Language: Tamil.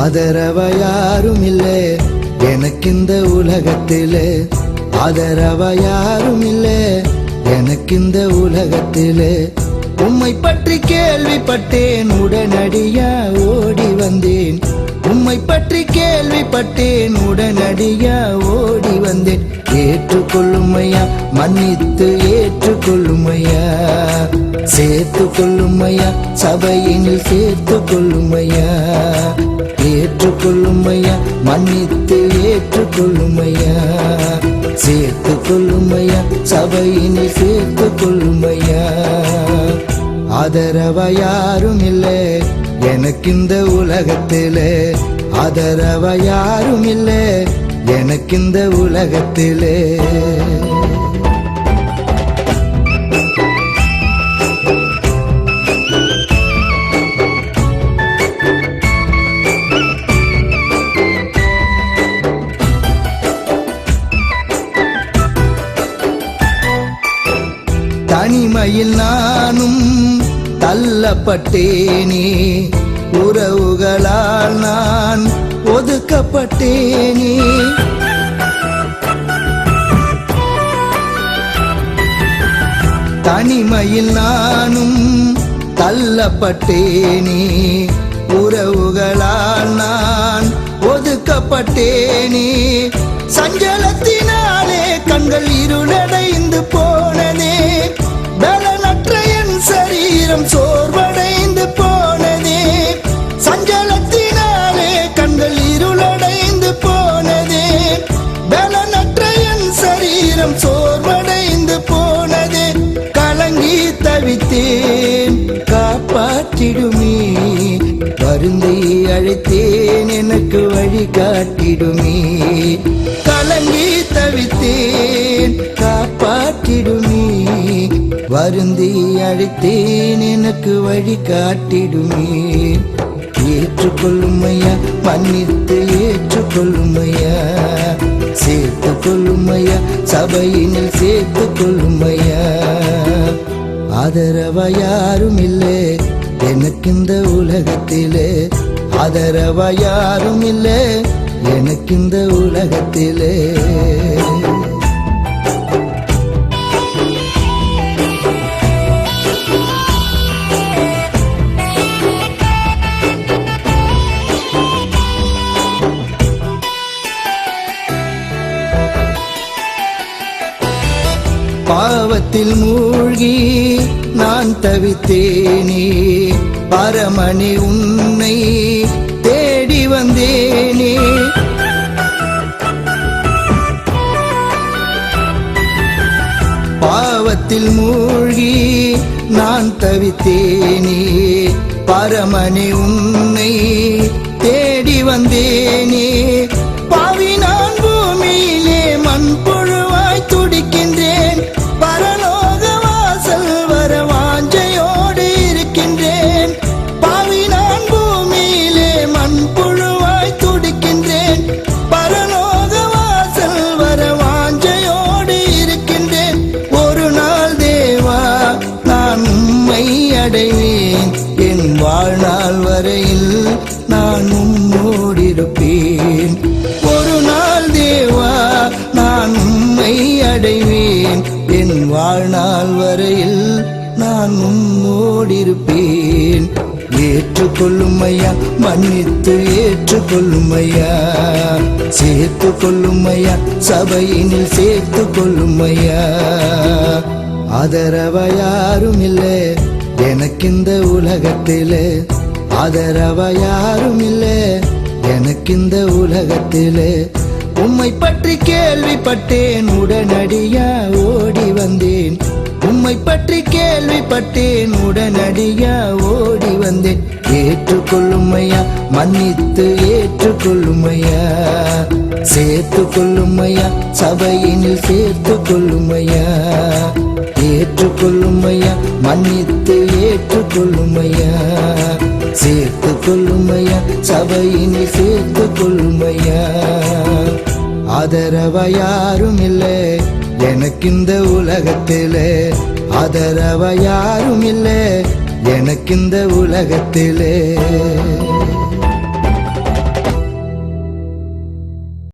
ஆதரவ யாரும் இல்லை எனக்கு இந்த உலகத்திலே, ஆதரவ யாரும் இல்லை எனக்கு இந்த உலகத்திலே. உம்மை பற்றி கேள்விப்பட்டேன், உடனடியா ஓடி வந்தேன். உம்மை பற்றி கேள்விப்பட்டேன், உடனடியா ஓடி வந்தேன். ஏற்றுக்கொள்ளுமையா, மன்னித்து ஏற்றுக்கொள்ளுமையா, சேர்த்து கொள்ளுமையா, சபையினில் சேர்த்து கொள்ளுமையா. ஏற்றுக்கொள்ளுமையா, மன்னித்து ஏற்றுக்கொள்ளுமையா, சேர்த்து கொள்ளுமையா, சபையினில் சேர்த்து கொள்ளுமையா. ஆதரவ யாரும் இல்லை எனக்கு இந்த உலகத்திலே, ஆதரவ யாரும் இல்லை எனக்கு இந்த உலகத்திலே. தனிமையில் நானும் தள்ளப்பட்டேனே, உறவுகளால் நான் ஒதுக்கப்பட்டேனே. தனிமையில் நானும் தள்ளப்பட்டேனே, உறவுகளால் நான் ஒதுக்கப்பட்டேனே. சஞ்சலத்தினாலே கண்கள் இருளடைந்து போனதே, பலனற்ற என் சரீரம் சோர்வடைந்து போனதே. சஞ்சலத்தினாலே கண்கள் இருளடைந்து போனதே, பலனற்ற என் சரீரம் சோர்வடைந்து போனதே. கலங்கி தவித்தேன், காப்பாற்றிடுமே, வருந்தி அழைத்தேன், எனக்கு வழி காட்டிடுமே. கலங்கி தவித்தேன், காப்பாற்றிடுமே, வருந்தி அழைத்தேன், எனக்கு வழி காட்டிடுமே. ஏற்றுக்கொள்ளுமையா, மன்னித்து ஏற்றுக்கொள்ளுமையா, சேர்த்து கொள்ளுமையா, சபையினில் சேர்த்து கொள்ளுமையா. ஆதரவ யாரும் இல்லை எனக்கு இந்த உலகத்திலே, ஆதரவ யாரும் இல்லை எனக்கு இந்த உலகத்திலே. பாவத்தில் மூழ்கி நான் தவித்தேனே, பரமனே உன்னை தேடி வந்தேனே. பாவத்தில் மூழ்கி நான் தவித்தேனே, பரமனே உன்னை தேடி வந்தேனே. பாவி நான் பூமியிலே மண் புழுவாய் துடிக்கின்றேன், பரலோக வாசல் வர வாஞ்சையோடு இருக்கின்றேன். பாவி நான் பூமியிலே மண் புழுவாய் துடிக்கின்றேன், பரலோக வாசல் வர வாஞ்சையோடு இருக்கின்றேன். ஒரு நாள் தேவா நான் உம்மை அடைவேன், என் வாழ்நாள் வரையில் நான் உம்மோடு இருப்பேன். ஒரு நாள் தேவா நான் உம்மை அடைவேன், என் வாழ்நாள் வரையில் நான் உம்மோடு இருப்பேன். ஏற்றுக்கொள்ளுமையா, மன்னித்து ஏற்றுக்கொள்ளுமையா, சேர்த்து கொள்ளுமையா, சபையினில் சேர்த்து கொள்ளுமையா. ஆதரவ யாரும் இல்லை எனக்கு இந்த உலகத்திலே, ஆதரவ யாரும் இல்லை எனக்கு இந்த உலகத்திலே. உம்மை பற்றி கேள்விப்பட்டேன், உடனடியா ஓடி வந்தேன். உம்மை பற்றி கேள்விப்பட்டேன், உடனடியா ஓடி வந்தேன். ஏற்றுக்கொள்ளுமையா, மன்னித்து ஏற்றுக்கொள்ளுமையா, சேர்த்து கொள்ளுமையா, சபையினில் சேர்த்து கொள்ளுமையா. ஏற்றுக்கொள்ளுமையா, மன்னித்து ஏற்றுக்கொள்ளுமையா, சேர்த்து கொள்ளுமையா, சபையினில் சேர்த்து கொள்ளுமையா. ஆதரவா யாரும் இல்லை எனக்கு இந்த உலகத்திலே, ஆதரவா யாரும் இல்லை எனக்கு இந்த உலகத்திலே.